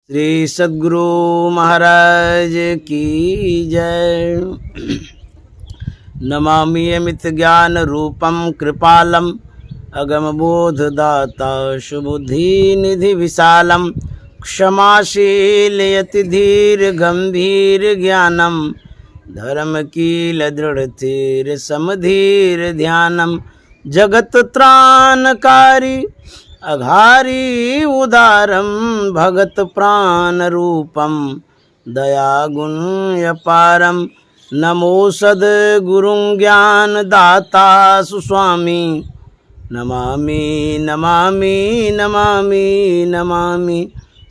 श्री सद्गुरु महाराज की जय। नमामि अमित ज्ञान रूपम कृपालम अगम बोध दाता सुबुद्धि निधि विशालम क्षमाशील यति धीर गंभीर ज्ञानम धर्म कील दृढ़ थीर समधीर ध्यानम जगत त्राणकारी अघारी उदारम भगत प्राण रूपम दया गुण अपारम नमो सद्गुरुं ज्ञान दाता सुस्वामी नमामि नमामि नमामि नमामि।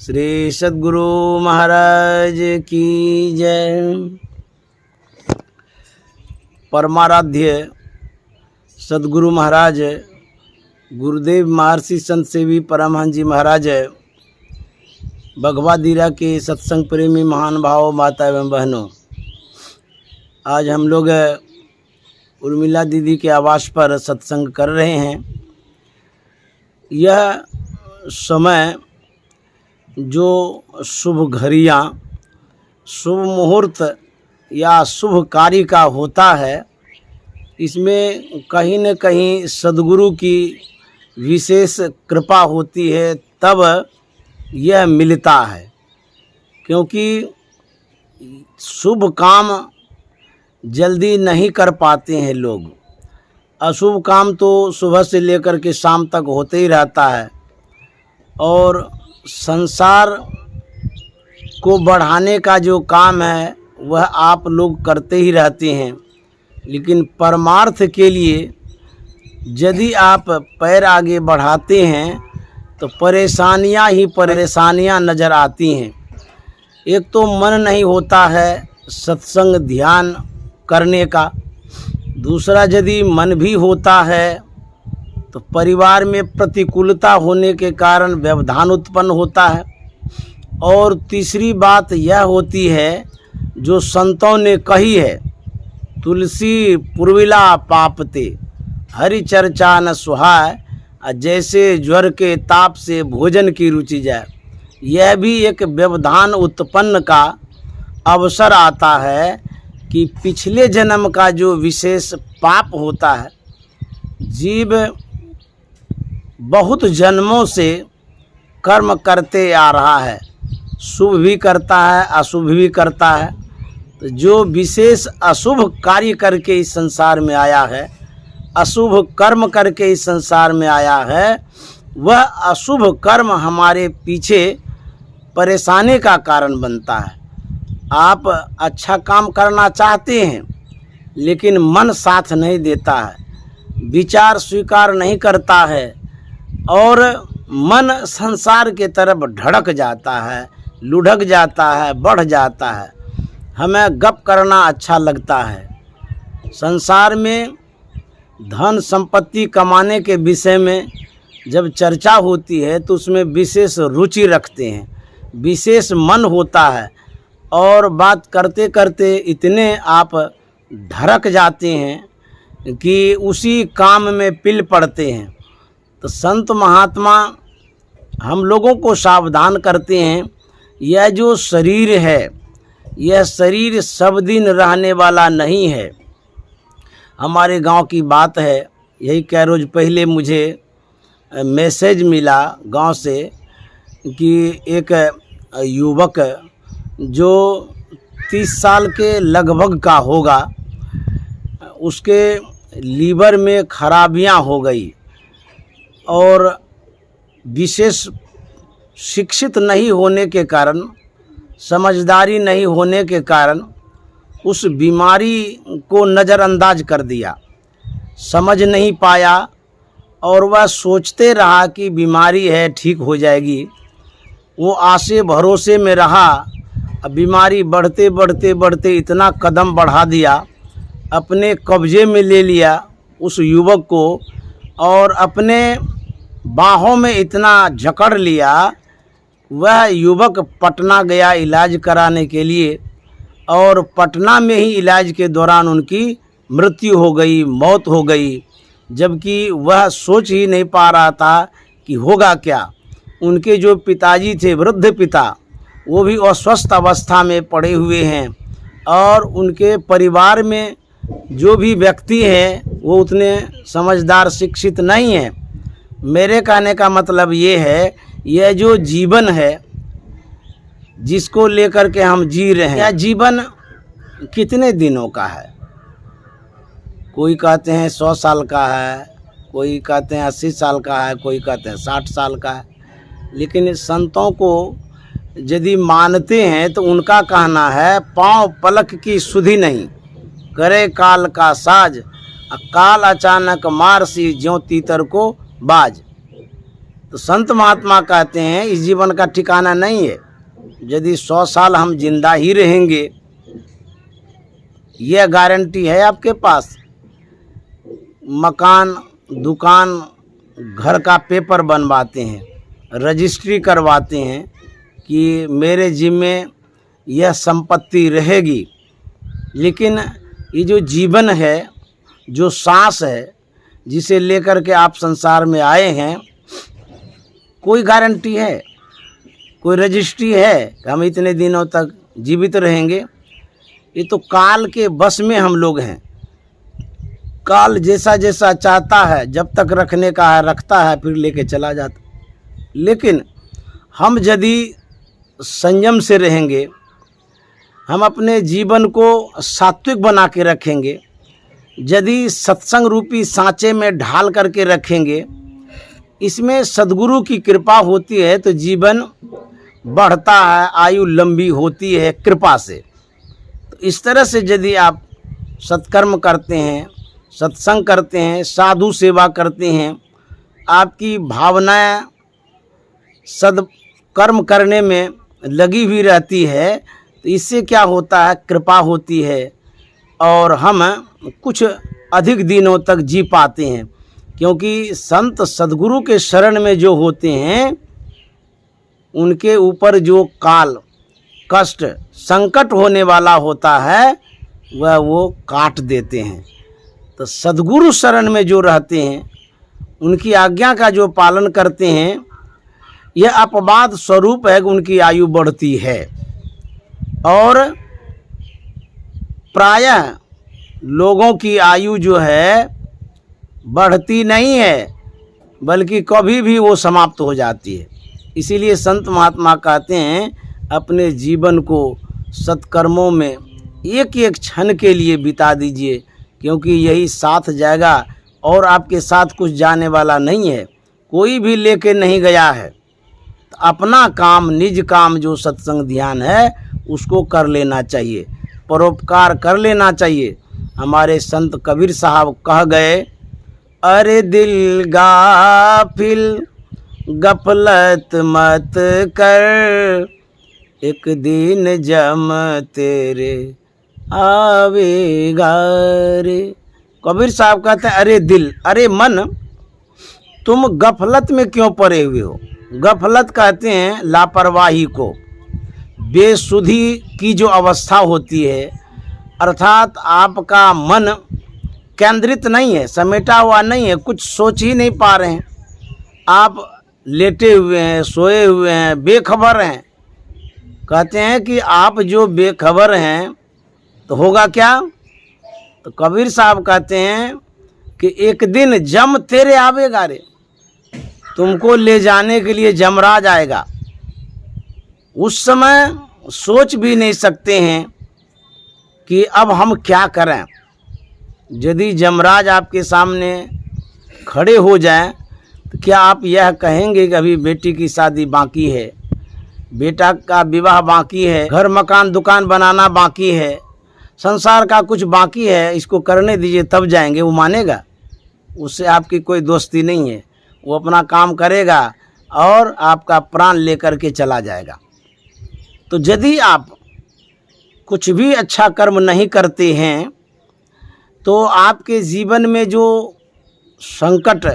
श्री सद्गुरु महाराज की जय। परमाराध्य सद्गुरु महाराज गुरुदेव महर्षि संत सेवी परमहंस जी महाराज भगवादीरा के सत्संग प्रेमी महान भाव माता एवं बहनों, आज हम लोग उर्मिला दीदी के आवास पर सत्संग कर रहे हैं। यह समय जो शुभ घड़ियाँ, शुभ मुहूर्त या शुभ कार्य का होता है, इसमें कहीं न कहीं सद्गुरु की विशेष कृपा होती है, तब यह मिलता है। क्योंकि शुभ काम जल्दी नहीं कर पाते हैं लोग, अशुभ काम तो सुबह से लेकर के शाम तक होते ही रहता है। और संसार को बढ़ाने का जो काम है वह आप लोग करते ही रहते हैं, लेकिन परमार्थ के लिए यदि आप पैर आगे बढ़ाते हैं तो परेशानियां ही परेशानियां नज़र आती हैं। एक तो मन नहीं होता है सत्संग ध्यान करने का, दूसरा यदि मन भी होता है तो परिवार में प्रतिकूलता होने के कारण व्यवधान उत्पन्न होता है। और तीसरी बात यह होती है जो संतों ने कही है, तुलसी पुरविला पापते हरि चर्चा न सुहाय, जैसे ज्वर के ताप से भोजन की रुचि जाए। यह भी एक व्यवधान उत्पन्न का अवसर आता है कि पिछले जन्म का जो विशेष पाप होता है, जीव बहुत जन्मों से कर्म करते आ रहा है, शुभ भी करता है अशुभ भी करता है। तो जो विशेष अशुभ कार्य करके इस संसार में आया है, अशुभ कर्म करके इस संसार में आया है, वह अशुभ कर्म हमारे पीछे परेशानी का कारण बनता है। आप अच्छा काम करना चाहते हैं लेकिन मन साथ नहीं देता है, विचार स्वीकार नहीं करता है और मन संसार के तरफ ढड़क जाता है, लुढ़क जाता है, बढ़ जाता है। हमें गप करना अच्छा लगता है। संसार में धन संपत्ति कमाने के विषय में जब चर्चा होती है तो उसमें विशेष रुचि रखते हैं, विशेष मन होता है और बात करते करते इतने आप ढरक जाते हैं कि उसी काम में पिल पड़ते हैं। तो संत महात्मा हम लोगों को सावधान करते हैं, यह जो शरीर है, यह शरीर सब दिन रहने वाला नहीं है। हमारे गांव की बात है, यही कई रोज़ पहले मुझे मैसेज मिला गांव से कि एक युवक जो 30 साल के लगभग का होगा, उसके लीवर में खराबियां हो गई और विशेष शिक्षित नहीं होने के कारण, समझदारी नहीं होने के कारण उस बीमारी को नज़रअंदाज कर दिया, समझ नहीं पाया और वह सोचते रहा कि बीमारी है ठीक हो जाएगी। वो आशे भरोसे में रहा, अब बीमारी बढ़ते बढ़ते बढ़ते इतना कदम बढ़ा दिया, अपने कब्जे में ले लिया उस युवक को और अपने बाहों में इतना जकड़ लिया। वह युवक पटना गया इलाज कराने के लिए और पटना में ही इलाज के दौरान उनकी मृत्यु हो गई, मौत हो गई, जबकि वह सोच ही नहीं पा रहा था कि होगा क्या। उनके जो पिताजी थे, वृद्ध पिता, वो भी अस्वस्थ अवस्था में पड़े हुए हैं और उनके परिवार में जो भी व्यक्ति हैं वो उतने समझदार शिक्षित नहीं हैं। मेरे कहने का मतलब ये है, यह जो जीवन है जिसको लेकर के हम जी रहे हैं, यह जीवन कितने दिनों का है? कोई कहते हैं 100 साल का है, कोई कहते हैं 80 साल का है, कोई कहते हैं 60 साल का है। लेकिन संतों को यदि मानते हैं तो उनका कहना है, पाँव पलक की सुधि नहीं, करे काल का साज, काल अचानक मार सी ज्यों तीतर को बाज। तो संत महात्मा कहते हैं इस जीवन का ठिकाना नहीं है। यदि 100 साल हम जिंदा ही रहेंगे, यह गारंटी है आपके पास? मकान, दुकान, घर का पेपर बनवाते हैं, रजिस्ट्री करवाते हैं कि मेरे जिम्मे यह संपत्ति रहेगी। लेकिन ये जो जीवन है, जो सांस है, जिसे लेकर के आप संसार में आए हैं, कोई गारंटी है, कोई रजिस्ट्री है कि हम इतने दिनों तक जीवित रहेंगे? ये तो काल के बस में हम लोग हैं। काल जैसा जैसा चाहता है, जब तक रखने का है रखता है, फिर लेके चला जाता। लेकिन हम यदि संयम से रहेंगे, हम अपने जीवन को सात्विक बना के रखेंगे, यदि सत्संग रूपी सांचे में ढाल करके रखेंगे, इसमें सद्गुरु की कृपा होती है तो जीवन बढ़ता है, आयु लंबी होती है कृपा से। तो इस तरह से यदि आप सत्कर्म करते हैं, सत्संग करते हैं, साधु सेवा करते हैं, आपकी भावनाएं सत्कर्म करने में लगी हुई रहती है, तो इससे क्या होता है, कृपा होती है और हम कुछ अधिक दिनों तक जी पाते हैं। क्योंकि संत सद्गुरु के शरण में जो होते हैं, उनके ऊपर जो काल, कष्ट, संकट होने वाला होता है वह वो काट देते हैं। तो सद्गुरु शरण में जो रहते हैं, उनकी आज्ञा का जो पालन करते हैं, यह अपवाद स्वरूप है कि उनकी आयु बढ़ती है। और प्रायः लोगों की आयु जो है बढ़ती नहीं है, बल्कि कभी भी वो समाप्त हो जाती है। इसीलिए संत महात्मा कहते हैं अपने जीवन को सत्कर्मों में एक एक क्षण के लिए बिता दीजिए, क्योंकि यही साथ जाएगा और आपके साथ कुछ जाने वाला नहीं है, कोई भी लेके नहीं गया है। तो अपना काम, निज काम जो सत्संग ध्यान है, उसको कर लेना चाहिए, परोपकार कर लेना चाहिए। हमारे संत कबीर साहब कह गए, अरे दिल गाफिल गफलत मत कर, एक दिन जम तेरे आवेगा रे। कबीर साहब कहते हैं, अरे दिल, अरे मन, तुम गफलत में क्यों पड़े हुए हो? गफलत कहते हैं लापरवाही को, बेसुधी की जो अवस्था होती है, अर्थात आपका मन केंद्रित नहीं है, समेटा हुआ नहीं है, कुछ सोच ही नहीं पा रहे हैं, आप लेटे हुए हैं, सोए हुए हैं, बेखबर हैं। कहते हैं कि आप जो बेखबर हैं तो होगा क्या? तो कबीर साहब कहते हैं कि एक दिन जम तेरे आवेगा रे, तुमको ले जाने के लिए जमराज आएगा। उस समय सोच भी नहीं सकते हैं कि अब हम क्या करें। यदि जमराज आपके सामने खड़े हो जाएं तो क्या आप यह कहेंगे कि अभी बेटी की शादी बाकी है, बेटा का विवाह बाकी है, घर मकान दुकान बनाना बाकी है, संसार का कुछ बाकी है, इसको करने दीजिए तब जाएंगे? वो मानेगा? उससे आपकी कोई दोस्ती नहीं है। वो अपना काम करेगा और आपका प्राण लेकर के चला जाएगा। तो यदि आप कुछ भी अच्छा कर्म नहीं करते हैं तो आपके जीवन में जो संकट,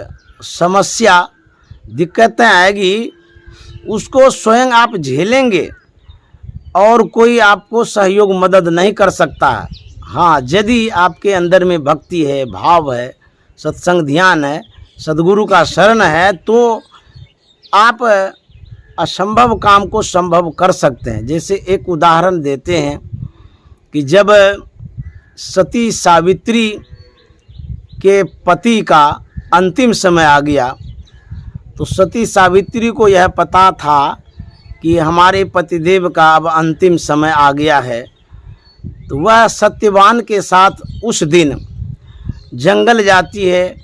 समस्या, दिक्कतें आएगी, उसको स्वयं आप झेलेंगे और कोई आपको सहयोग मदद नहीं कर सकता है। हाँ, यदि आपके अंदर में भक्ति है, भाव है, सत्संग ध्यान है, सद्गुरु का शरण है, तो आप असंभव काम को संभव कर सकते हैं। जैसे एक उदाहरण देते हैं कि जब सती सावित्री के पति का अंतिम समय आ गया तो सती सावित्री को यह पता था कि हमारे पतिदेव का अब अंतिम समय आ गया है, तो वह सत्यवान के साथ उस दिन जंगल जाती है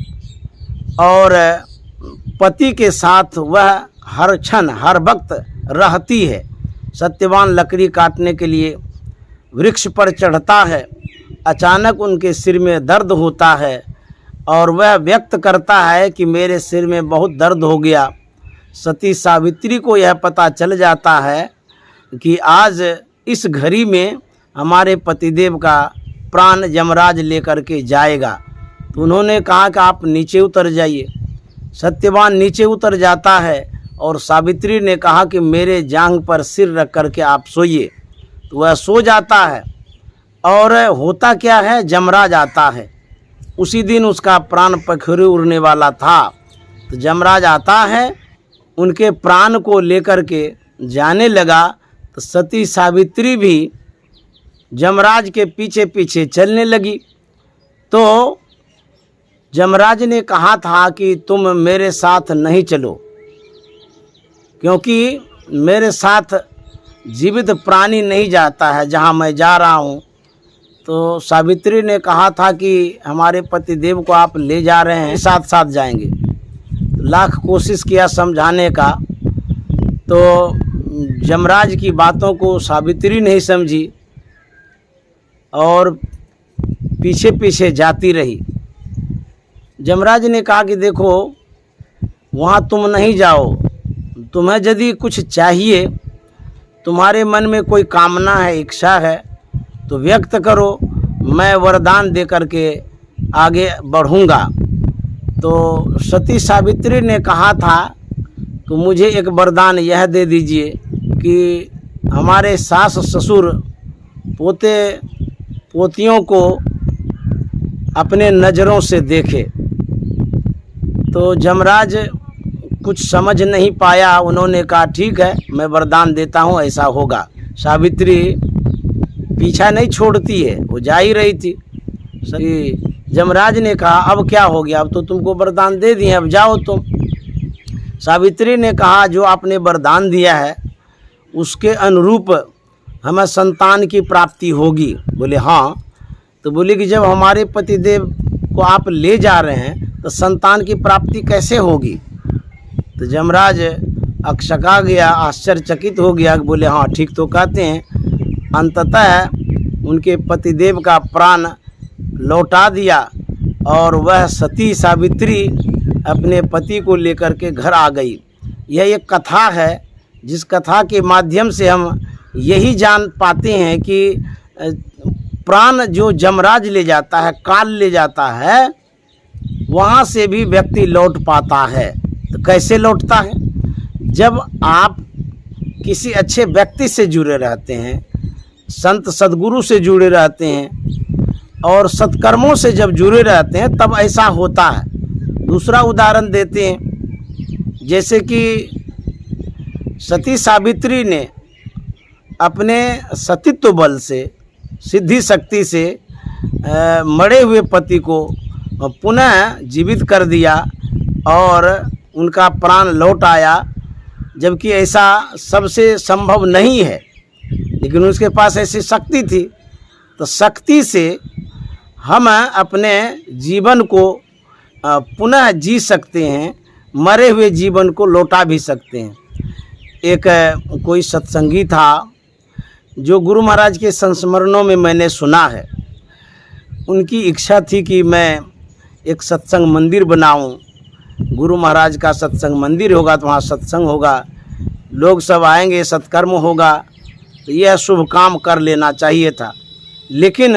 और पति के साथ वह हर क्षण हर वक्त रहती है। सत्यवान लकड़ी काटने के लिए वृक्ष पर चढ़ता है, अचानक उनके सिर में दर्द होता है और वह व्यक्त करता है कि मेरे सिर में बहुत दर्द हो गया। सती सावित्री को यह पता चल जाता है कि आज इस घड़ी में हमारे पतिदेव का प्राण यमराज लेकर के जाएगा। तो उन्होंने कहा कि आप नीचे उतर जाइए। सत्यवान नीचे उतर जाता है और सावित्री ने कहा कि मेरे जांघ पर सिर रख करके आप सोइए। तो वह सो जाता है और होता क्या है, यमराज आता है। उसी दिन उसका प्राण पखेरु उड़ने वाला था। तो यमराज आता है, उनके प्राण को लेकर के जाने लगा। तो सती सावित्री भी यमराज के पीछे पीछे चलने लगी। तो यमराज ने कहा था कि तुम मेरे साथ नहीं चलो, क्योंकि मेरे साथ जीवित प्राणी नहीं जाता है जहाँ मैं जा रहा हूँ। तो सावित्री ने कहा था कि हमारे पतिदेव को आप ले जा रहे हैं, साथ साथ जाएंगे। लाख कोशिश किया समझाने का, तो यमराज की बातों को सावित्री नहीं समझी और पीछे पीछे जाती रही। यमराज ने कहा कि देखो वहाँ तुम नहीं जाओ, तुम्हें यदि कुछ चाहिए, तुम्हारे मन में कोई कामना है, इच्छा है तो व्यक्त करो, मैं वरदान दे करके आगे बढ़ूँगा। तो सती सावित्री ने कहा था कि मुझे एक वरदान यह दे दीजिए कि हमारे सास ससुर पोते पोतियों को अपने नज़रों से देखे। तो यमराज कुछ समझ नहीं पाया। उन्होंने कहा ठीक है, मैं वरदान देता हूँ, ऐसा होगा। सावित्री पीछा नहीं छोड़ती है, वो जा ही रही थी। यमराज ने कहा अब क्या हो गया, अब तो तुमको वरदान दे दिए, अब जाओ तुम। सावित्री ने कहा जो आपने वरदान दिया है उसके अनुरूप हमें संतान की प्राप्ति होगी। बोले हाँ। तो बोले कि जब हमारे पतिदेव को आप ले जा रहे हैं तो संतान की प्राप्ति कैसे होगी। तो यमराज अकशका गया, आश्चर्यचकित हो गया। बोले हाँ ठीक तो कहते हैं। अंततः उनके पतिदेव का प्राण लौटा दिया और वह सती सावित्री अपने पति को लेकर के घर आ गई। यह एक कथा है जिस कथा के माध्यम से हम यही जान पाते हैं कि प्राण जो यमराज ले जाता है, काल ले जाता है, वहाँ से भी व्यक्ति लौट पाता है। तो कैसे लौटता है? जब आप किसी अच्छे व्यक्ति से जुड़े रहते हैं, संत सद्गुरु से जुड़े रहते हैं और सत्कर्मों से जब जुड़े रहते हैं तब ऐसा होता है। दूसरा उदाहरण देते हैं, जैसे कि सती सावित्री ने अपने सतीत्व बल से, सिद्धि शक्ति से मरे हुए पति को पुनः जीवित कर दिया और उनका प्राण लौट आया, जबकि ऐसा सबसे संभव नहीं है, लेकिन उसके पास ऐसी शक्ति थी। तो शक्ति से हम अपने जीवन को पुनः जी सकते हैं, मरे हुए जीवन को लौटा भी सकते हैं। एक कोई सत्संगी था जो गुरु महाराज के संस्मरणों में मैंने सुना है। उनकी इच्छा थी कि मैं एक सत्संग मंदिर बनाऊं, गुरु महाराज का सत्संग मंदिर होगा तो वहाँ सत्संग होगा, लोग सब आएंगे, सत्कर्म होगा, तो यह शुभ काम कर लेना चाहिए था। लेकिन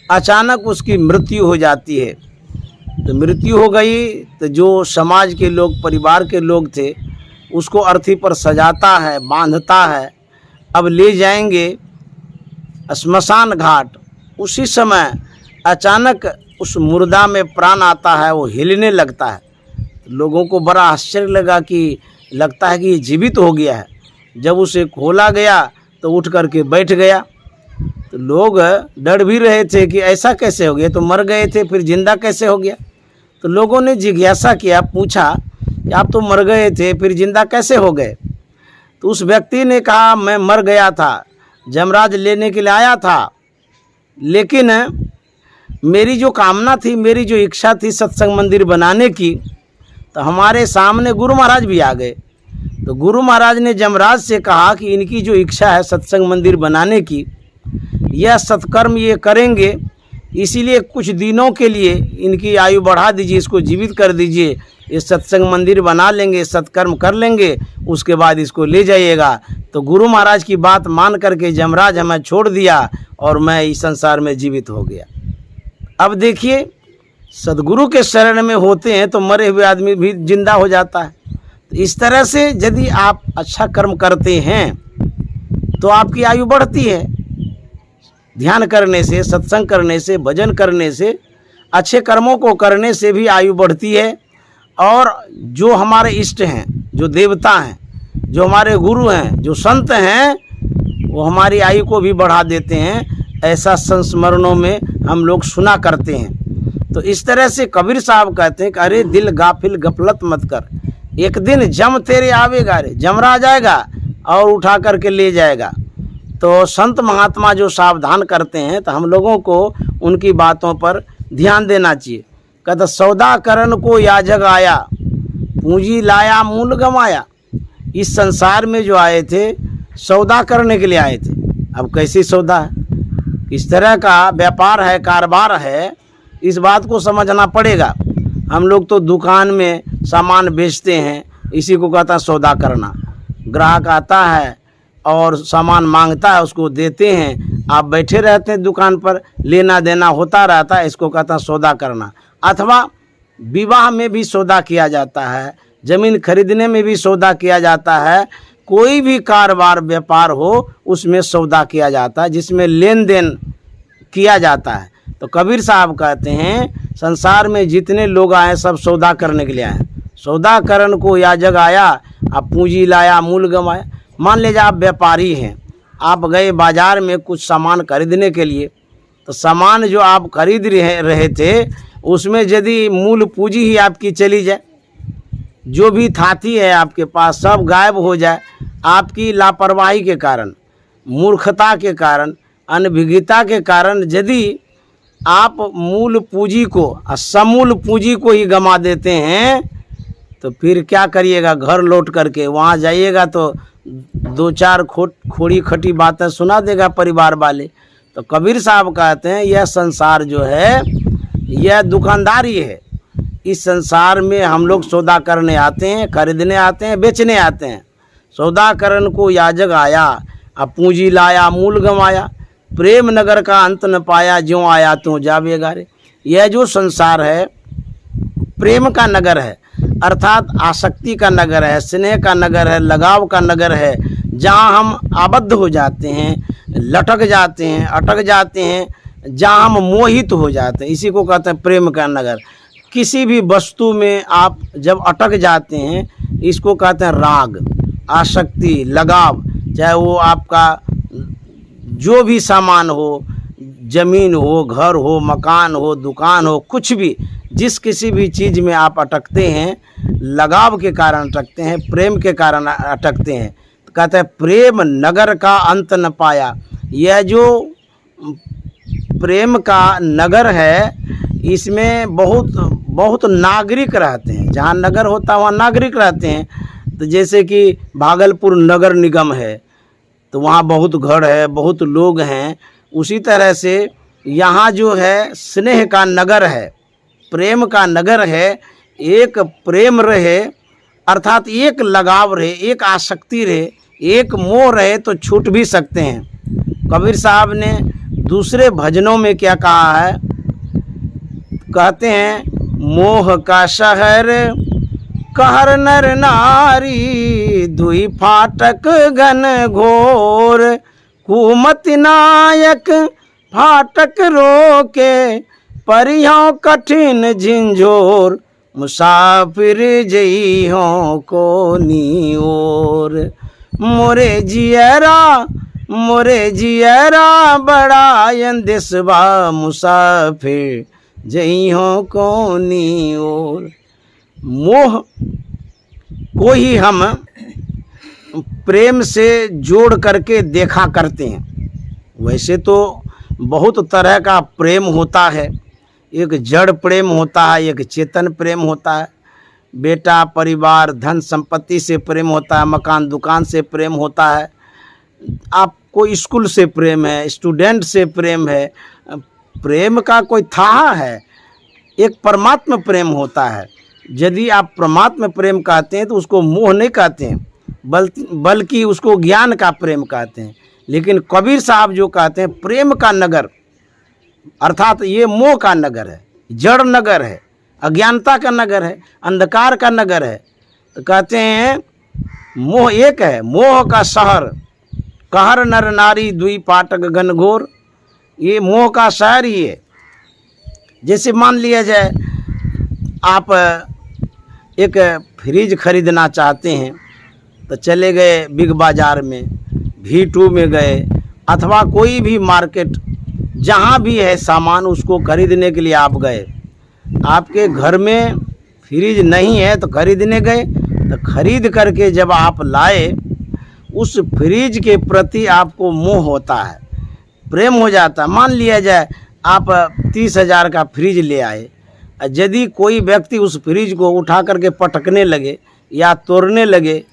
अचानक उसकी मृत्यु हो जाती है। तो मृत्यु हो गई तो जो समाज के लोग, परिवार के लोग थे, उसको अर्थी पर सजाता है, बांधता है, अब ले जाएंगे श्मशान घाट। उसी समय अचानक उस मुर्दा में प्राण आता है, वो हिलने लगता है। लोगों को बड़ा आश्चर्य लगा कि लगता है कि ये जीवित हो गया है। जब उसे खोला गया तो उठ करके बैठ गया। तो लोग डर भी रहे थे कि ऐसा कैसे हो गया, तो मर गए थे फिर जिंदा कैसे हो गया। तो लोगों ने जिज्ञासा किया, पूछा कि आप तो मर गए थे फिर जिंदा कैसे हो गए। तो उस व्यक्ति ने कहा, मैं मर गया था, जमराज लेने के लिए आया था, लेकिन मेरी जो कामना थी, मेरी जो इच्छा थी सत्संग मंदिर बनाने की, तो हमारे सामने गुरु महाराज भी आ गए। तो गुरु महाराज ने जमराज से कहा कि इनकी जो इच्छा है सत्संग मंदिर बनाने की, यह सत्कर्म ये करेंगे, इसीलिए कुछ दिनों के लिए इनकी आयु बढ़ा दीजिए, इसको जीवित कर दीजिए, ये सत्संग मंदिर बना लेंगे, सत्कर्म कर लेंगे, उसके बाद इसको ले जाइएगा। तो गुरु महाराज की बात मान करके जमराज हमें छोड़ दिया और मैं इस संसार में जीवित हो गया। अब देखिए, सदगुरु के शरण में होते हैं तो मरे हुए आदमी भी जिंदा हो जाता है। तो इस तरह से यदि आप अच्छा कर्म करते हैं तो आपकी आयु बढ़ती है। ध्यान करने से, सत्संग करने से, भजन करने से, अच्छे कर्मों को करने से भी आयु बढ़ती है। और जो हमारे इष्ट हैं, जो देवता हैं, जो हमारे गुरु हैं, जो संत हैं, वो हमारी आयु को भी बढ़ा देते हैं। ऐसा संस्मरणों में हम लोग सुना करते हैं। तो इस तरह से कबीर साहब कहते हैं कि अरे दिल गाफिल गफलत मत कर, एक दिन जम तेरे आवेगा, रे जमरा जाएगा और उठा करके ले जाएगा। तो संत महात्मा जो सावधान करते हैं तो हम लोगों को उनकी बातों पर ध्यान देना चाहिए। कहता सौदा करन को याजक आया, पूंजी लाया मूल गमाया। इस संसार में जो आए थे सौदा करने के लिए आए थे। अब कैसी सौदा है, किस तरह का व्यापार है, कारोबार है, इस बात को समझना पड़ेगा। हम लोग तो दुकान में सामान बेचते हैं, इसी को कहता सौदा करना। ग्राहक आता है और सामान मांगता है, उसको देते हैं, आप बैठे रहते हैं दुकान पर, लेना देना होता रहता है, इसको कहता सौदा करना। अथवा विवाह में भी सौदा किया जाता है, ज़मीन खरीदने में भी सौदा किया जाता है। कोई भी कारोबार व्यापार हो उसमें सौदा किया जाता है, जिसमें लेन देन किया जाता है। तो कबीर साहब कहते हैं संसार में जितने लोग आए सब सौदा करने के लिए आए। सौदा करन को याजक आया, अब पूंजी लाया मूल गमाया। मान लीजिए आप व्यापारी हैं, आप गए बाज़ार में कुछ सामान खरीदने के लिए, तो सामान जो आप खरीद रहे थे उसमें यदि मूल पूंजी ही आपकी चली जाए, जो भी थाती है आपके पास सब गायब हो जाए, आपकी लापरवाही के कारण, मूर्खता के कारण, अनभिज्ञता के कारण यदि आप मूल पूंजी को, समूल पूंजी को ही गंवा देते हैं, तो फिर क्या करिएगा। घर लौट करके वहाँ जाइएगा तो दो चार खोड़ी खटी बातें सुना देगा परिवार वाले। तो कबीर साहब कहते हैं यह संसार जो है यह दुकानदारी है। इस संसार में हम लोग सौदा करने आते हैं, खरीदने आते हैं, बेचने आते हैं। सौदा करन को याजक आया, अब पूंजी लाया मूल गंवाया। प्रेम नगर का अंत न पाया, ज्यों आया त्यों जावेगा रे। यह जो संसार है प्रेम का नगर है, अर्थात आसक्ति का नगर है, स्नेह का नगर है, लगाव का नगर है, जहाँ हम आबद्ध हो जाते हैं, लटक जाते हैं, अटक जाते हैं, जहाँ हम मोहित हो जाते हैं। इसी को कहते हैं प्रेम का नगर। किसी भी वस्तु में आप जब अटक जाते हैं, इसको कहते हैं राग, आसक्ति, लगाव। चाहे वो आपका जो भी सामान हो, ज़मीन हो, घर हो, मकान हो, दुकान हो, कुछ भी, जिस किसी भी चीज़ में आप अटकते हैं, लगाव के कारण अटकते हैं, प्रेम के कारण अटकते हैं। तो कहते हैं प्रेम नगर का अंत न पाया। यह जो प्रेम का नगर है, इसमें बहुत नागरिक रहते हैं। जहाँ नगर होता है वहाँ नागरिक रहते हैं। तो जैसे कि भागलपुर नगर निगम है, तो वहाँ बहुत घर है, बहुत लोग हैं। उसी तरह से यहाँ जो है स्नेह का नगर है, प्रेम का नगर है। एक प्रेम रहे, अर्थात एक लगाव रहे, एक आसक्ति रहे, एक मोह रहे तो छूट भी सकते हैं। कबीर साहब ने दूसरे भजनों में क्या कहा है, कहते हैं मोह का शहर कहर नर नारी, दुई फाटक घन घोर, कुमति नायक फाटक रोके, परियों कठिन झिंझोर, मुसाफिर जई हो कोनी ओर। मोरे जियरा बड़ा अंदेशवा, मुसाफिर जई हो कोनी ओर। मोह को ही हम प्रेम से जोड़ करके देखा करते हैं। वैसे तो बहुत तरह का प्रेम होता है, एक जड़ प्रेम होता है, एक चेतन प्रेम होता है। बेटा, परिवार, धन संपत्ति से प्रेम होता है, मकान दुकान से प्रेम होता है, आपको स्कूल से प्रेम है, स्टूडेंट से प्रेम है। प्रेम का कोई था है, एक परमात्मा प्रेम होता है। यदि आप परमात्मा प्रेम कहते हैं तो उसको मोह नहीं कहते हैं, बल्कि उसको ज्ञान का प्रेम कहते हैं। लेकिन कबीर साहब जो कहते हैं प्रेम का नगर, अर्थात ये मोह का नगर है, जड़ नगर है, अज्ञानता का नगर है, अंधकार का नगर है। तो कहते हैं मोह एक है, मोह का शहर, कहर नर नारी दुई पाटक घनघोर। ये मोह का शहर ही है। जैसे मान लिया जाए आप एक फ्रिज खरीदना चाहते हैं तो चले गए बिग बाज़ार में, V2 में गए, अथवा कोई भी मार्केट जहाँ भी है सामान, उसको खरीदने के लिए आप गए। आपके घर में फ्रिज नहीं है तो खरीदने गए, तो खरीद करके जब आप लाए, उस फ्रिज के प्रति आपको मोह होता है, प्रेम हो जाता है। मान लिया जाए आप 30,000 का फ्रिज ले आए, यदि कोई व्यक्ति उस फ्रिज को उठा करके पटकने लगे या तोड़ने लगे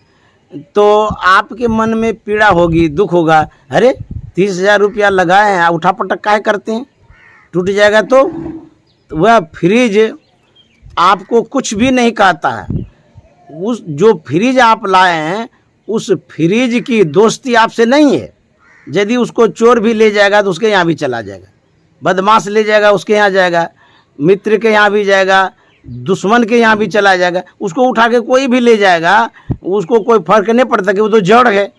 तो आपके मन में पीड़ा होगी, दुख होगा। अरे 30,000 रुपया लगाए हैं, उठा पटक काहे करते हैं, टूट जाएगा तो वह फ्रिज आपको कुछ भी नहीं कहता है। उस जो फ्रिज आप लाए हैं, उस फ्रिज की दोस्ती आपसे नहीं है। यदि उसको चोर भी ले जाएगा तो उसके यहाँ भी चला जाएगा, बदमाश ले जाएगा उसके यहाँ जाएगा, मित्र के यहाँ भी जाएगा, दुश्मन के यहाँ भी चला जाएगा। उसको उठा के कोई भी ले जाएगा, उसको कोई फर्क नहीं पड़ता कि वो तो जड़ है।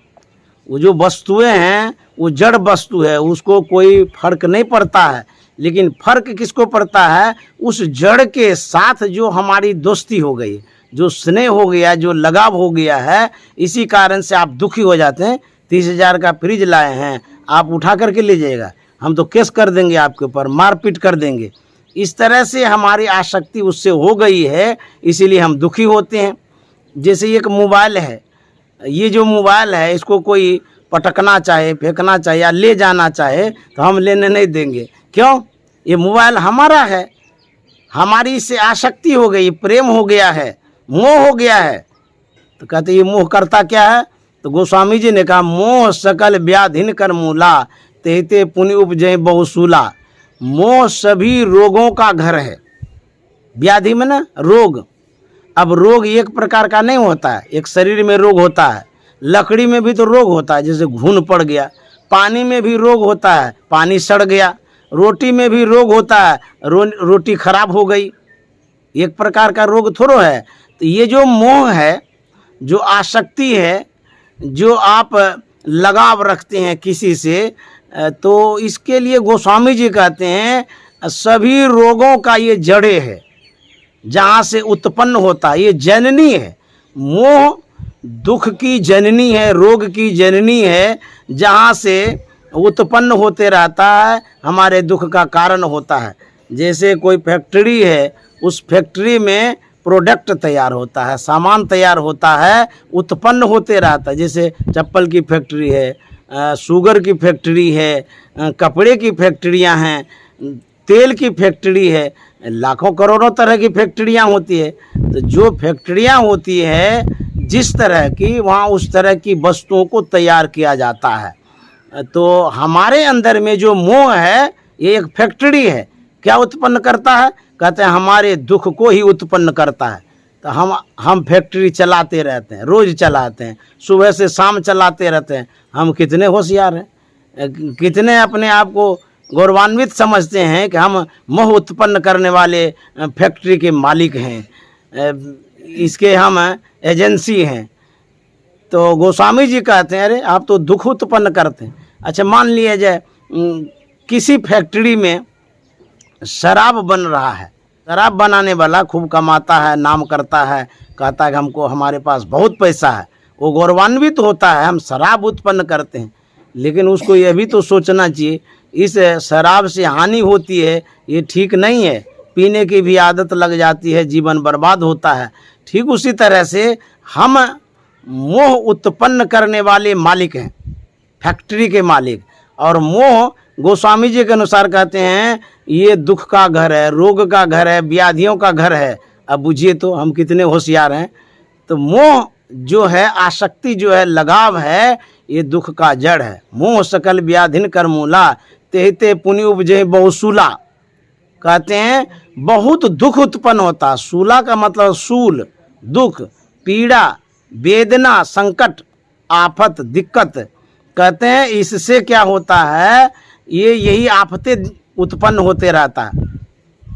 वो जो वस्तुएं हैं वो जड़ वस्तु है, उसको कोई फर्क नहीं पड़ता है। लेकिन फर्क किसको पड़ता है, उस जड़ के साथ जो हमारी दोस्ती हो गई, जो स्नेह हो गया, जो लगाव हो गया है, इसी कारण से आप दुखी हो जाते हैं। 30,000 का फ्रिज लाए हैं, आप उठा करके ले जाएगा, हम तो केस कर देंगे आपके ऊपर, मारपीट कर देंगे। इस तरह से हमारी आसक्ति उससे हो गई है, इसीलिए हम दुखी होते हैं। जैसे एक मोबाइल है, ये जो मोबाइल है इसको कोई पटकना चाहे, फेंकना चाहे या ले जाना चाहे तो हम लेने नहीं देंगे। क्यों? ये मोबाइल हमारा है, हमारी इससे आसक्ति हो गई, प्रेम हो गया है, मोह हो गया है। तो कहते ये मोह करता क्या है? तो गोस्वामी जी ने कहा, मोह सकल व्याधिन कर मूला, तेते पुण्य उपजय बहुसूला। मोह सभी रोगों का घर है। व्याधि में ना रोग, अब रोग एक प्रकार का नहीं होता है, एक शरीर में रोग होता है, लकड़ी में भी तो रोग होता है, जैसे घुन पड़ गया। पानी में भी रोग होता है, पानी सड़ गया। रोटी में भी रोग होता है, रोटी खराब हो गई। एक प्रकार का रोग थोड़ा है। तो ये जो मोह है, जो आसक्ति है, जो आप लगाव रखते हैं किसी से, तो इसके लिए गोस्वामी जी कहते हैं सभी रोगों का ये जड़े है, जहाँ से उत्पन्न होता है, ये जननी है। मोह दुख की जननी है, रोग की जननी है, जहाँ से उत्पन्न होते रहता है, हमारे दुख का कारण होता है। जैसे कोई फैक्ट्री है, उस फैक्ट्री में प्रोडक्ट तैयार होता है, सामान तैयार होता है, उत्पन्न होते रहता है। जैसे चप्पल की फैक्ट्री है, शुगर की फैक्ट्री है, कपड़े की फैक्ट्रियां हैं, तेल की फैक्ट्री है, लाखों करोड़ों तरह की फैक्ट्रियां होती है। तो जो फैक्ट्रियां होती है जिस तरह की, वहाँ उस तरह की वस्तुओं को तैयार किया जाता है। तो हमारे अंदर में जो मोह है, ये एक फैक्ट्री है। क्या उत्पन्न करता है? कहते हैं हमारे दुख को ही उत्पन्न करता है। तो हम फैक्ट्री चलाते रहते हैं, रोज़ चलाते हैं, सुबह से शाम चलाते रहते हैं। हम कितने होशियार हैं, कितने अपने आप को गौरवान्वित समझते हैं कि हम मोह उत्पन्न करने वाले फैक्ट्री के मालिक हैं, इसके हम एजेंसी हैं। तो गोस्वामी जी कहते हैं अरे आप तो दुख उत्पन्न करते हैं। अच्छा, मान लिया जाए किसी फैक्ट्री में शराब बन रहा है, शराब बनाने वाला खूब कमाता है, नाम करता है, कहता है कि हमको हमारे पास बहुत पैसा है, वो गौरवान्वित होता है हम शराब उत्पन्न करते हैं। लेकिन उसको यह भी तो सोचना चाहिए इस शराब से हानि होती है, ये ठीक नहीं है। पीने की भी आदत लग जाती है, जीवन बर्बाद होता है। ठीक उसी तरह से हम मोह उत्पन्न करने वाले मालिक हैं, फैक्ट्री के मालिक। और मोह गोस्वामी जी के अनुसार कहते हैं ये दुख का घर है, रोग का घर है, व्याधियों का घर है। अब बुझिए तो हम कितने होशियार हैं। तो मोह जो है, आसक्ति जो है, लगाव है, ये दुख का जड़ है। मोह सकल व्याधिन कर मूला, तेहते पुनि उपजे बहुसूला। कहते हैं बहुत दुख उत्पन्न होता है। सूला का मतलब सूल, दुख, पीड़ा, वेदना, संकट, आफत, दिक्कत। कहते हैं इससे क्या होता है, यही आफतें उत्पन्न होते रहता है।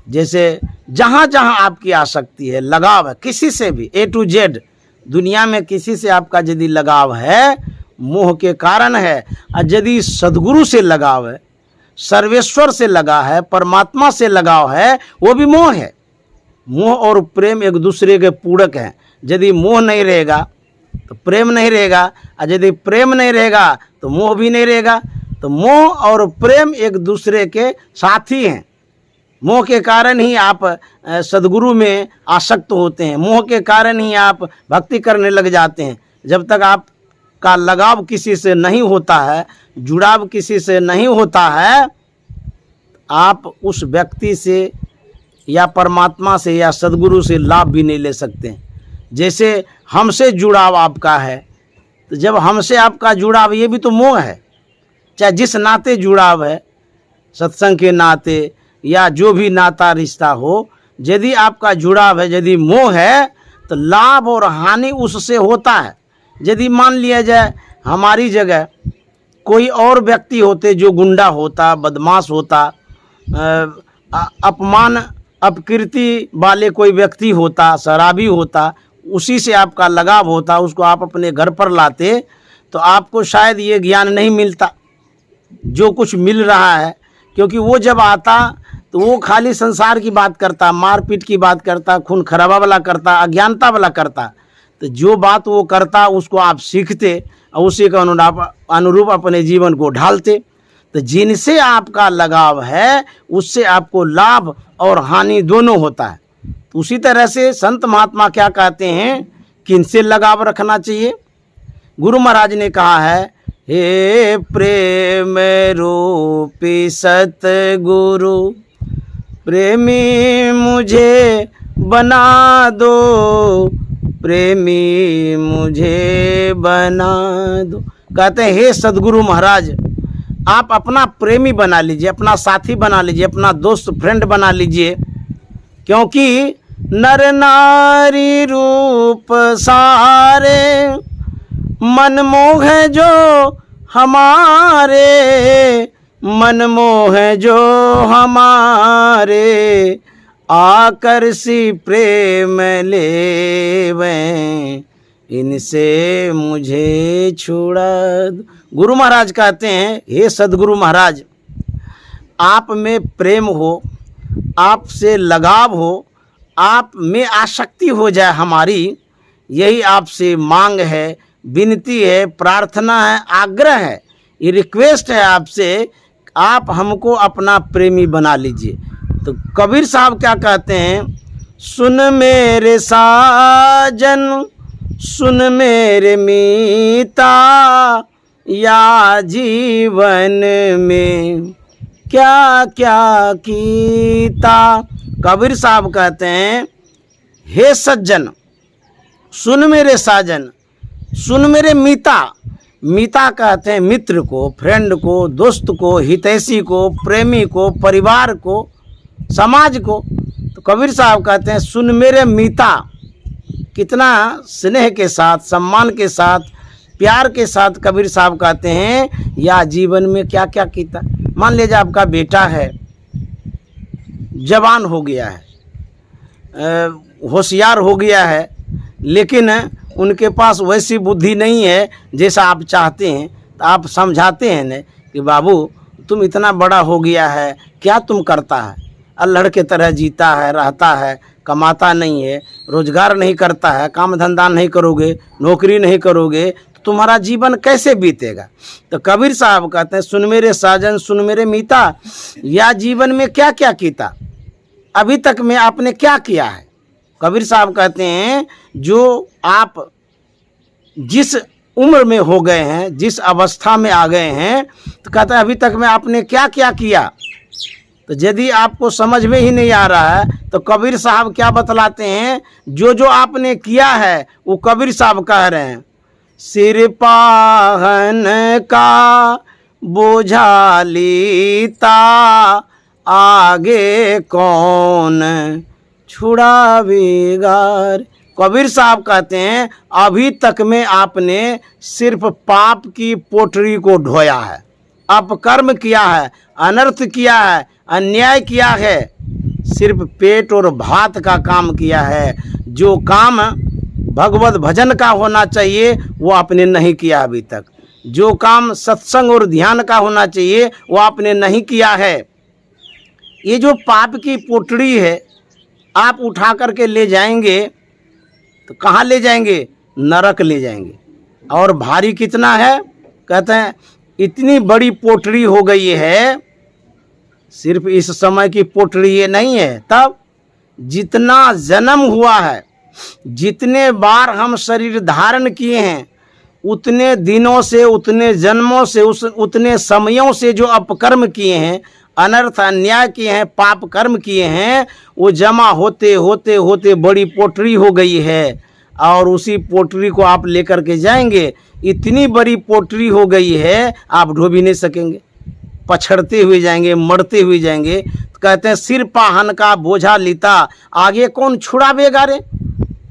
जैसे जहाँ जहाँ आपकी आसक्ति है, लगाव है किसी से भी, A to Z दुनिया में किसी से आपका यदि लगाव है, मोह के कारण है। और यदि सद्गुरु से लगाव है, सर्वेश्वर से लगा है, परमात्मा से लगाव है, वो भी मोह है। मोह और प्रेम एक दूसरे के पूरक हैं। यदि मोह नहीं रहेगा तो प्रेम नहीं रहेगा, और यदि प्रेम नहीं रहेगा तो मोह भी नहीं रहेगा। तो मोह और प्रेम एक दूसरे के साथी हैं। मोह के कारण ही आप सद्गुरु में आसक्त होते हैं, मोह के कारण ही आप भक्ति करने लग जाते हैं। जब तक आपका लगाव किसी से नहीं होता है, जुड़ाव किसी से नहीं होता है, आप उस व्यक्ति से या परमात्मा से या सद्गुरु से लाभ भी नहीं ले सकते। जैसे हमसे जुड़ाव आपका है, तो जब हमसे आपका जुड़ाव, ये भी तो मोह है। चाहे जिस नाते जुड़ाव है, सत्संग के नाते या जो भी नाता रिश्ता हो, यदि आपका जुड़ाव है, यदि मोह है, तो लाभ और हानि उससे होता है। यदि मान लिया जाए हमारी जगह कोई और व्यक्ति होते जो गुंडा होता, बदमाश होता, अपमान अपकीर्ति वाले कोई व्यक्ति होता, शराबी होता, उसी से आपका लगाव होता, उसको आप अपने घर पर लाते, तो आपको शायद ये ज्ञान नहीं मिलता जो कुछ मिल रहा है। क्योंकि वो जब आता तो वो खाली संसार की बात करता, मारपीट की बात करता, खून खराबा वाला करता, अज्ञानता वाला करता। तो जो बात वो करता उसको आप सीखते और उसी के अनुरूप अपने जीवन को ढालते। तो जिनसे आपका लगाव है उससे आपको लाभ और हानि दोनों होता है। तो उसी तरह से संत महात्मा क्या कहते हैं, किनसे लगाव रखना चाहिए। गुरु महाराज ने कहा है, हे प्रेम रूपी सतगुरु, प्रेमी मुझे बना दो, प्रेमी मुझे बना दो। कहते हैं हे सदगुरु महाराज, आप अपना प्रेमी बना लीजिए, अपना साथी बना लीजिए, अपना दोस्त फ्रेंड बना लीजिए। क्योंकि नर नारी रूप सारे, मन मोह है जो हमारे, मन मोह है जो हमारे, आकर सी प्रेम लेवें, इनसे मुझे छुड़ा दो। गुरु महाराज कहते हैं, हे सदगुरु महाराज, आप में प्रेम हो, आपसे लगाव हो, आप में आसक्ति हो जाए हमारी, यही आपसे मांग है, विनती है, प्रार्थना है, आग्रह है, ये रिक्वेस्ट है आपसे, आप हमको अपना प्रेमी बना लीजिए। तो कबीर साहब क्या कहते हैं, सुन मेरे साजन, सुन मेरे मीता, या जीवन में क्या क्या कीता। कबीर साहब कहते हैं, हे सज्जन, सुन मेरे साजन, सुन मेरे मीता। मीता कहते हैं मित्र को, फ्रेंड को, दोस्त को, हितैषी को, प्रेमी को, परिवार को, समाज को। तो कबीर साहब कहते हैं, सुन मेरे मीता। कितना स्नेह के साथ, सम्मान के साथ, प्यार के साथ कबीर साहब कहते हैं, या जीवन में क्या क्या कीता। मान लीजिए आपका बेटा है, जवान हो गया है, होशियार हो गया है, लेकिन उनके पास वैसी बुद्धि नहीं है जैसा आप चाहते हैं। तो आप समझाते हैं न कि बाबू तुम इतना बड़ा हो गया है, क्या तुम करता है। अल्हड़ के तरह जीता है, रहता है, कमाता नहीं है, रोजगार नहीं करता है, काम धंधा नहीं करोगे, नौकरी नहीं करोगे तो तुम्हारा जीवन कैसे बीतेगा। तो कबीर साहब कहते हैं, सुन मेरे साजन सुन मेरे मीता, या जीवन में क्या क्या कीता, अभी तक में आपने क्या किया है। कबीर साहब कहते हैं, जो आप जिस उम्र में हो गए हैं, जिस अवस्था में आ गए हैं, तो कहता है अभी तक में आपने क्या क्या किया। तो यदि आपको समझ में ही नहीं आ रहा है तो कबीर साहब क्या बतलाते हैं, जो जो आपने किया है वो कबीर साहब कह रहे हैं, सिर पाहन का बोझा लीता, आगे कौन छुड़ावेगा। कबीर साहब कहते हैं अभी तक में आपने सिर्फ पाप की पोटरी को ढोया है, अपकर्म किया है, अनर्थ किया है, अन्याय किया है, सिर्फ पेट और भात का काम किया है। जो काम भगवत भजन का होना चाहिए वो आपने नहीं किया अभी तक। जो काम सत्संग और ध्यान का होना चाहिए वो आपने नहीं किया है। ये जो पाप की पोटड़ी है आप उठा करके ले जाएंगे तो कहाँ ले जाएंगे, नरक ले जाएंगे। और भारी कितना है, कहते हैं इतनी बड़ी पोटड़ी हो गई है, सिर्फ इस समय की पोटड़ी ये नहीं है, तब जितना जन्म हुआ है, जितने बार हम शरीर धारण किए हैं, उतने दिनों से, उतने जन्मों से, उतने समयों से जो अपकर्म किए हैं, अनर्थ अन्याय किए हैं, पाप कर्म किए हैं, वो जमा होते होते होते बड़ी पोटरी हो गई है। और उसी पोटरी को आप लेकर के जाएंगे, इतनी बड़ी पोटरी हो गई है आप ढो भी नहीं सकेंगे, पछड़ते हुए जाएंगे, मरते हुए जाएंगे। तो कहते हैं सिर पाहन का बोझा लीता, आगे कौन छुड़ावेगा रे।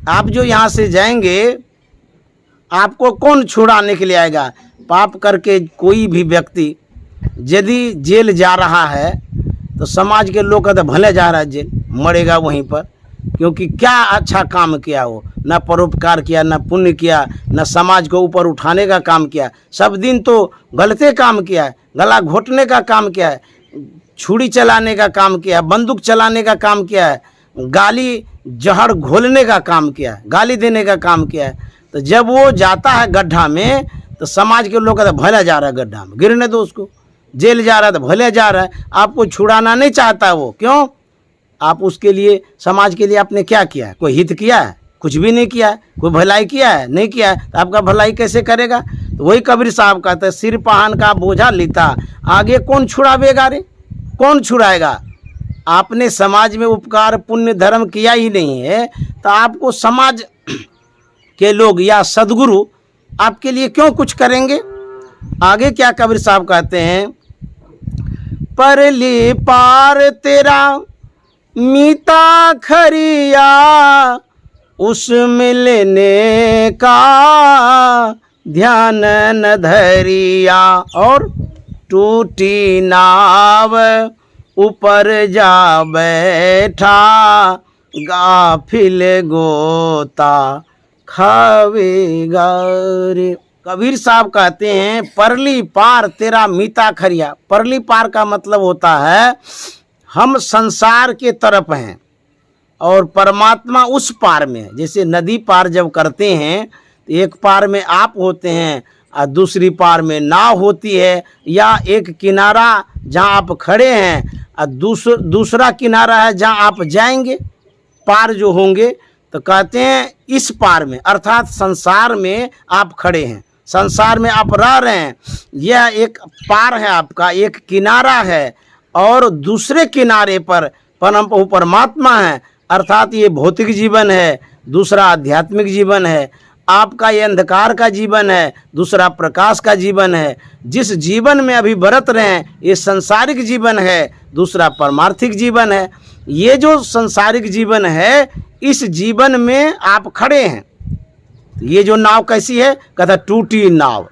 आप जो यहाँ से जाएंगे आपको कौन छुड़ाने के लिए आएगा। पाप करके कोई भी व्यक्ति यदि जेल जा रहा है तो समाज के लोग कहते भले जा रहा है जेल, मरेगा वहीं पर, क्योंकि क्या अच्छा काम किया, वो न परोपकार किया, न पुण्य किया, न समाज को ऊपर उठाने का काम किया, सब दिन तो गलते काम किया है, गला घोटने का काम किया है, छुरी चलाने का काम किया है, बंदूक चलाने का काम किया है, गाली जहर घोलने का काम किया है, गाली देने का काम किया है। तो जब वो जाता है गड्ढा में तो समाज के लोग कहते भले जा रहा है गड्ढा में, गिरने दो उसको, जेल जा रहा है तो भले जा रहा है। आपको छुड़ाना नहीं चाहता वो, क्यों, आप उसके लिए, समाज के लिए आपने क्या किया है, कोई हित किया है, कुछ भी नहीं किया है, कोई भलाई किया है, नहीं किया है, तो आपका भलाई कैसे करेगा। तो वही कबीर साहब कहते हैं सिर पाहन का बोझा लीता, आगे कौन छुड़ावेगा रे, कौन छुड़ाएगा। आपने समाज में उपकार पुण्य धर्म किया ही नहीं है तो आपको समाज के लोग या सदगुरु आपके लिए क्यों कुछ करेंगे। आगे क्या कबीर साहब कहते हैं, परली पार तेरा मीता खरिया, उस मिलने का ध्यान न धरिया, और टूटी नाव ऊपर जा बैठा, गाफिल गोता खावेगा रे। कबीर साहब कहते हैं परली पार तेरा मीता खरिया। परली पार का मतलब होता है हम संसार के तरफ हैं और परमात्मा उस पार में है। जैसे नदी पार जब करते हैं तो एक पार में आप होते हैं और दूसरी पार में नाव होती है, या एक किनारा जहाँ आप खड़े हैं और दूसरा किनारा है जहाँ आप जाएंगे पार जो होंगे। तो कहते हैं इस पार में, अर्थात संसार में आप खड़े हैं, संसार में आप रह रहे हैं, यह एक पार है आपका, एक किनारा है, और दूसरे किनारे पर परम परमात्मा है, अर्थात ये भौतिक जीवन है, दूसरा आध्यात्मिक जीवन है। आपका ये अंधकार का जीवन है, दूसरा प्रकाश का जीवन है। जिस जीवन में अभी बरत रहे हैं ये संसारिक जीवन है, दूसरा परमार्थिक जीवन है। ये जो संसारिक जीवन है इस जीवन में आप खड़े हैं। ये जो नाव कैसी है, कहता टूटी नाव।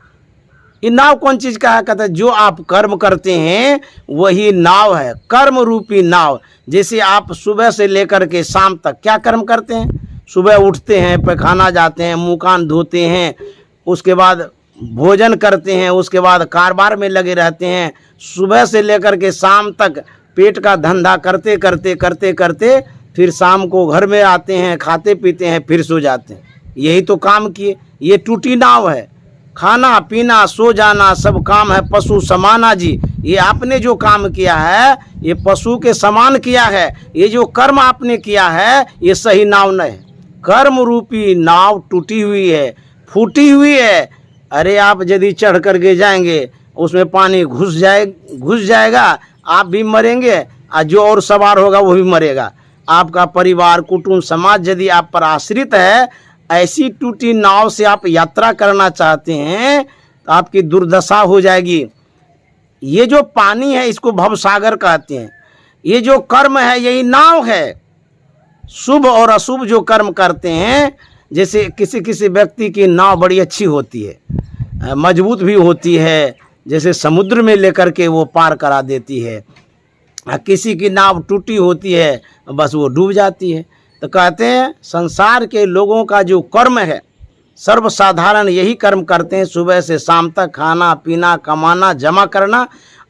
ये नाव कौन चीज़ का है, कहता जो आप कर्म करते हैं वही नाव है, कर्म रूपी नाव। जैसे आप सुबह से लेकर के शाम तक क्या कर्म करते हैं, सुबह उठते हैं, पैखाना जाते हैं, मुँह कान धोते हैं, उसके बाद भोजन करते हैं, उसके बाद कारोबार में लगे रहते हैं, सुबह से लेकर के शाम तक पेट का धंधा करते करते करते करते फिर शाम को घर में आते हैं, खाते पीते हैं, फिर सो जाते हैं। यही तो काम किए। ये टूटी नाव है। खाना पीना सो जाना सब काम है पशु समाना जी। ये आपने जो काम किया है ये पशु के समान किया है। ये जो कर्म आपने किया है ये सही नाव नहीं है। कर्म रूपी नाव टूटी हुई है, फूटी हुई है। अरे आप यदि चढ़ करके जाएंगे उसमें पानी घुस जाएगा, आप भी मरेंगे और जो और सवार होगा वो भी मरेगा। आपका परिवार कुटुंब समाज यदि आप पर आश्रित है, ऐसी टूटी नाव से आप यात्रा करना चाहते हैं तो आपकी दुर्दशा हो जाएगी। ये जो पानी है इसको भवसागर कहते हैं। ये जो कर्म है यही नाव है। शुभ और अशुभ जो कर्म करते हैं, जैसे किसी किसी व्यक्ति की नाव बड़ी अच्छी होती है, मजबूत भी होती है, जैसे समुद्र में लेकर के वो पार करा देती है। किसी की नाव टूटी होती है बस वो डूब जाती है। तो कहते हैं संसार के लोगों का जो कर्म है सर्वसाधारण यही कर्म करते हैं, सुबह से शाम तक खाना पीना कमाना जमा करना।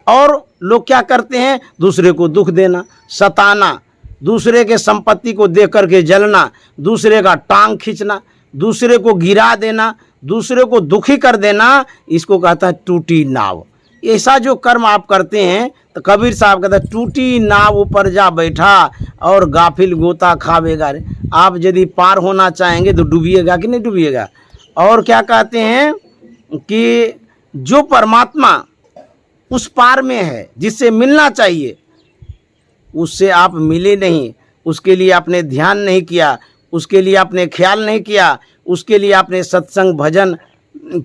और लोग क्या करते हैं, दूसरे को दुख देना, सताना, दूसरे के संपत्ति को देख करके जलना, दूसरे का टांग खींचना, दूसरे को गिरा देना, दूसरे को दुखी कर देना। इसको कहता है टूटी नाव। ऐसा जो कर्म आप करते हैं तो कबीर साहब कहते हैं टूटी नाव ऊपर जा बैठा और गाफिल गोता खावेगा। रे आप यदि पार होना चाहेंगे तो डूबिएगा कि नहीं डूबिएगा। और क्या कहते हैं कि जो परमात्मा उस पार में है जिससे मिलना चाहिए उससे आप मिले नहीं, उसके लिए आपने ध्यान नहीं किया, उसके लिए आपने ख्याल नहीं किया, उसके लिए आपने सत्संग भजन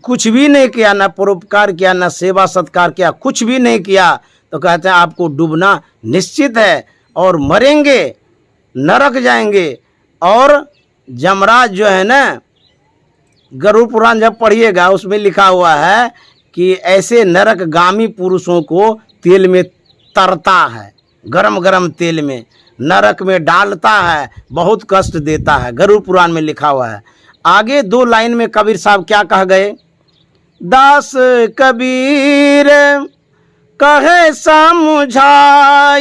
कुछ भी नहीं किया, ना परोपकार किया, ना सेवा सत्कार किया, कुछ भी नहीं किया, तो कहते हैं आपको डूबना निश्चित है और मरेंगे, नरक जाएंगे। और जमराज जो है ना, गरुड़ पुराण जब पढ़िएगा उसमें लिखा हुआ है कि ऐसे नरकगामी पुरुषों को तेल में तरता है, गरम गरम तेल में नरक में डालता है, बहुत कष्ट देता है। गरुड़ पुराण में लिखा हुआ है। आगे 2 लाइन में कबीर साहब क्या कह गए, दास कबीर कहे समझाई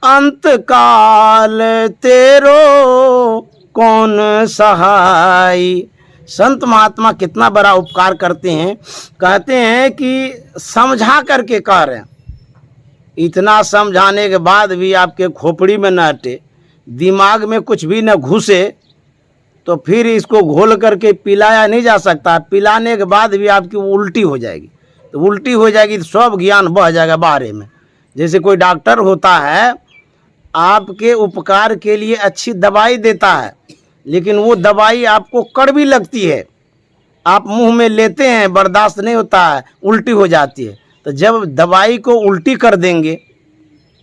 अंत काल तेरो कौन सहाई। संत महात्मा कितना बड़ा उपकार करते हैं। कहते हैं कि समझा करके कह रहे हैं, इतना समझाने के बाद भी आपके खोपड़ी में न हटे, दिमाग में कुछ भी न घुसे, तो फिर इसको घोल करके पिलाया नहीं जा सकता। पिलाने के बाद भी आपकी उल्टी हो जाएगी। तो उल्टी हो जाएगी तो सब ज्ञान बह जाएगा बाहर में। जैसे कोई डॉक्टर होता है, आपके उपकार के लिए अच्छी दवाई देता है, लेकिन वो दवाई आपको कड़वी लगती है, आप मुंह में लेते हैं, बर्दाश्त नहीं होता है, उल्टी हो जाती है। तो जब दवाई को उल्टी कर देंगे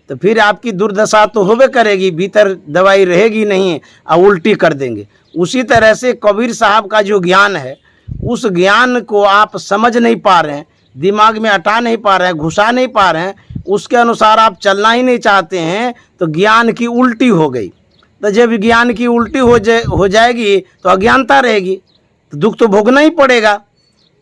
तो फिर आपकी दुर्दशा तो होबे करेगी, भीतर दवाई रहेगी नहीं और उल्टी कर देंगे। उसी तरह से कबीर साहब का जो ज्ञान है उस ज्ञान को आप समझ नहीं पा रहे हैं, दिमाग में अटा नहीं पा रहे हैं, घुसा नहीं पा रहे हैं, उसके अनुसार आप चलना ही नहीं चाहते हैं, तो ज्ञान की उल्टी हो गई। तो जब ज्ञान की उल्टी हो जाएगी तो अज्ञानता रहेगी, तो दुख तो भोगना ही पड़ेगा।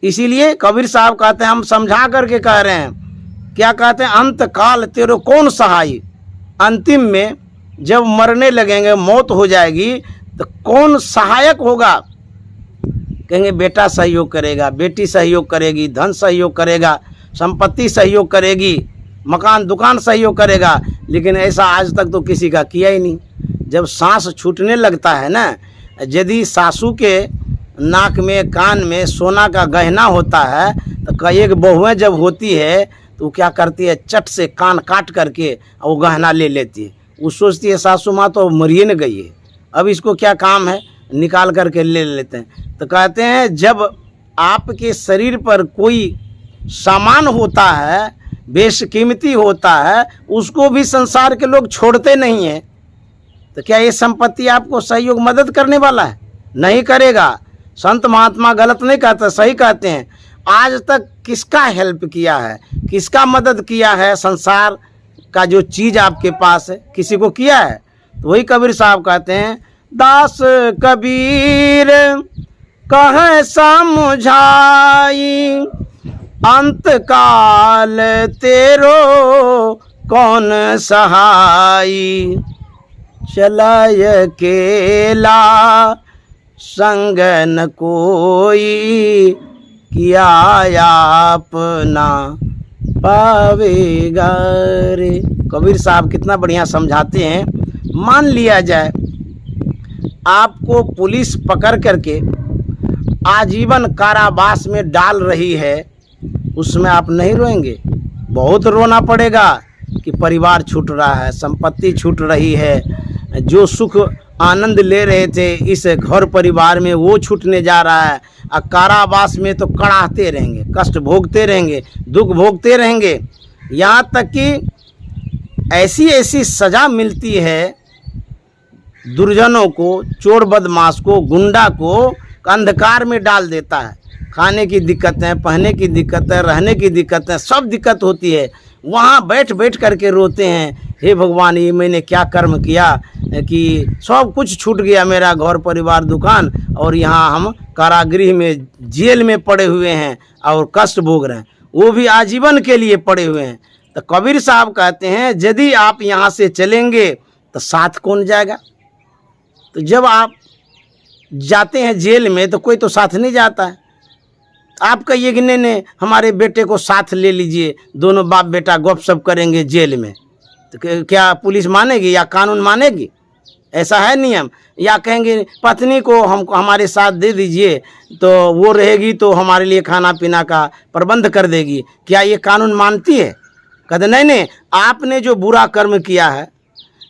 इसीलिए कबीर साहब कहते हैं, हम समझा करके कह रहे हैं, क्या कहते हैं, अंत काल तेरो कौन सहाई। अंतिम में जब मरने लगेंगे, मौत हो जाएगी, तो कौन सहायक होगा। कहेंगे बेटा सहयोग करेगा, बेटी सहयोग करेगी, धन सहयोग करेगा, संपत्ति सहयोग करेगी, मकान दुकान सहयोग करेगा, लेकिन ऐसा आज तक तो किसी का किया ही नहीं। जब सांस छूटने लगता है ना, यदि सासू के नाक में कान में सोना का गहना होता है तो एक बहुएं जब होती है तो क्या करती है, चट से कान काट करके वो गहना ले लेती है। वो सोचती है सासू माँ तो मरिए न गई है, अब इसको क्या काम है, निकाल करके ले लेते हैं। तो कहते हैं जब आपके शरीर पर कोई सामान होता है, बेशकीमती होता है, उसको भी संसार के लोग छोड़ते नहीं हैं। तो क्या ये संपत्ति आपको सहयोग मदद करने वाला है? नहीं करेगा। संत महात्मा गलत नहीं कहते, सही कहते हैं। आज तक किसका हेल्प किया है, किसका मदद किया है, संसार का जो चीज़ आपके पास है, किसी को किया है? तो वही कबीर साहब कहते हैं, दास कबीर कहे समझाई अंत काल तेरो कौन सहाई, चला अकेला संग न कोई, किया अपना पावेगा रे। कबीर साहब कितना बढ़िया समझाते हैं। मान लिया जाए आपको पुलिस पकड़ करके आजीवन कारावास में डाल रही है, उसमें आप नहीं रोएंगे? बहुत रोना पड़ेगा कि परिवार छूट रहा है, संपत्ति छूट रही है, जो सुख आनंद ले रहे थे इस घर परिवार में वो छूटने जा रहा है। और कारावास में तो कड़ाहते रहेंगे, कष्ट भोगते रहेंगे, दुख भोगते रहेंगे, यहाँ तक कि ऐसी ऐसी सज़ा मिलती है दुर्जनों को, चोर बदमाश को, गुंडा को अंधकार में डाल देता है। खाने की दिक्कतें, पहनने की दिक्कतें, रहने की दिक्कतें, सब दिक्कत होती है। वहाँ बैठ बैठ करके रोते हैं, हे भगवान ये मैंने क्या कर्म किया कि सब कुछ छूट गया, मेरा घर परिवार दुकान, और यहाँ हम कारागृह में जेल में पड़े हुए हैं और कष्ट भोग रहे हैं, वो भी आजीवन के लिए पड़े हुए हैं। तो कबीर साहब कहते हैं यदि आप यहाँ से चलेंगे तो साथ कौन जाएगा? तो जब आप जाते हैं जेल में तो कोई तो साथ नहीं जाता है। आप कहिए कि नहीं नहीं हमारे बेटे को साथ ले लीजिए, दोनों बाप बेटा गपशप करेंगे जेल में, तो क्या पुलिस मानेगी या कानून मानेगी? ऐसा है नियम। या कहेंगे पत्नी को हमको हमारे साथ दे दीजिए तो वो रहेगी तो हमारे लिए खाना पीना का प्रबंध कर देगी, क्या ये कानून मानती है? कहते नहीं नहीं, आपने जो बुरा कर्म किया है,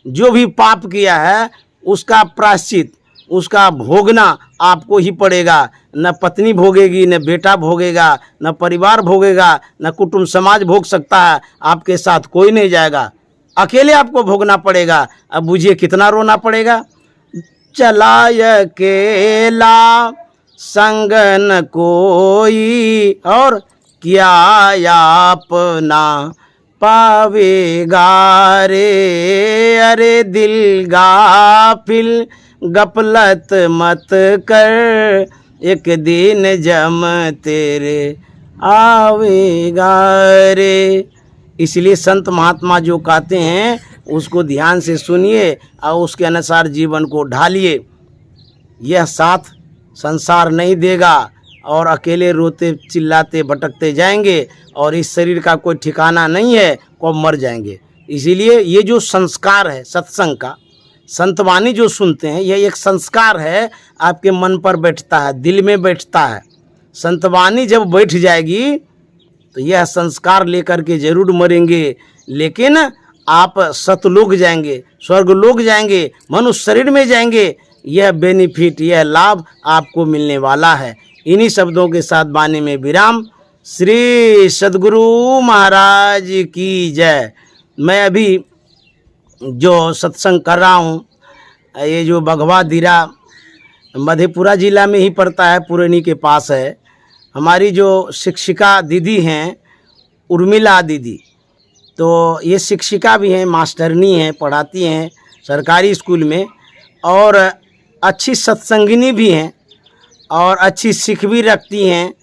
जो भी पाप किया है, उसका प्रायश्चित, उसका भोगना आपको ही पड़ेगा। न पत्नी भोगेगी, न बेटा भोगेगा, न परिवार भोगेगा, न कुटुंब समाज भोग सकता है, आपके साथ कोई नहीं जाएगा, अकेले आपको भोगना पड़ेगा। अब बुझिए कितना रोना पड़ेगा। चला अकेला संग न कोई, और किया अपना पावेगा रे। अरे दिल गाफिल गफलत मत कर, एक दिन जम तेरे आवेगा रे। इसलिए संत महात्मा जो कहते हैं उसको ध्यान से सुनिए और उसके अनुसार जीवन को ढालिए। यह साथ संसार नहीं देगा और अकेले रोते चिल्लाते भटकते जाएंगे और इस शरीर का कोई ठिकाना नहीं है, कब मर जाएंगे। इसीलिए ये जो संस्कार है सत्संग का, संतवाणी जो सुनते हैं, यह एक संस्कार है, आपके मन पर बैठता है, दिल में बैठता है। संतवाणी जब बैठ जाएगी तो यह संस्कार लेकर के जरूर मरेंगे, लेकिन आप सतलोक जाएंगे, स्वर्गलोक जाएंगे, मनुष्य शरीर में जाएंगे। यह बेनिफिट, यह लाभ आपको मिलने वाला है। इन्हीं शब्दों के साथ वाणी में विराम। श्री सद्गुरु महाराज की जय। मैं अभी जो सत्संग कर रहा हूँ, ये जो बघवा दिरा मधेपुरा जिला में ही पड़ता है, पुरनी के पास है। हमारी जो शिक्षिका दीदी हैं उर्मिला दीदी, तो ये शिक्षिका भी हैं, मास्टरनी हैं, पढ़ाती हैं सरकारी स्कूल में, और अच्छी सत्संगिनी भी हैं और अच्छी सीख भी रखती हैं।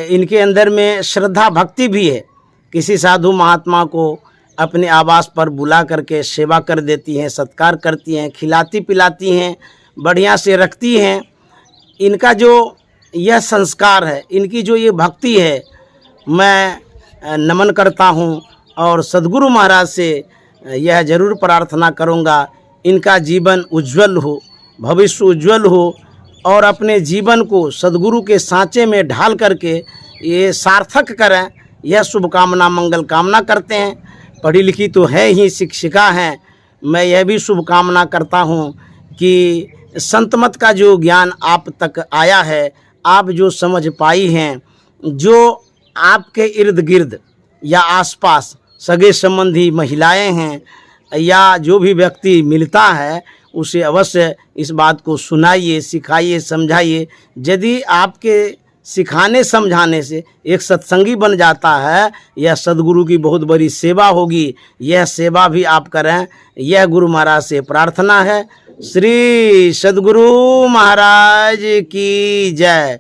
इनके अंदर में श्रद्धा भक्ति भी है। किसी साधु महात्मा को अपने आवास पर बुला करके सेवा कर देती हैं, सत्कार करती हैं, खिलाती पिलाती हैं, बढ़िया से रखती हैं। इनका जो यह संस्कार है, इनकी जो ये भक्ति है, मैं नमन करता हूँ और सद्गुरु महाराज से यह जरूर प्रार्थना करूँगा इनका जीवन उज्जवल हो, भविष्य उज्जवल हो और अपने जीवन को सद्गुरु के सांचे में ढाल करके ये सार्थक करें। यह शुभकामना मंगल कामना करते हैं। पढ़ी लिखी तो है ही, शिक्षिका हैं। मैं यह भी शुभकामना करता हूँ कि संत मत का जो ज्ञान आप तक आया है, आप जो समझ पाई हैं, जो आपके इर्द गिर्द या आसपास सगे संबंधी महिलाएं हैं या जो भी व्यक्ति मिलता है, उसे अवश्य इस बात को सुनाइए, सिखाइए, समझाइए। यदि आपके सिखाने समझाने से एक सत्संगी बन जाता है, यह सद्गुरु की बहुत बड़ी सेवा होगी। यह सेवा भी आप करें, यह गुरु महाराज से प्रार्थना है। श्री सद्गुरु महाराज की जय।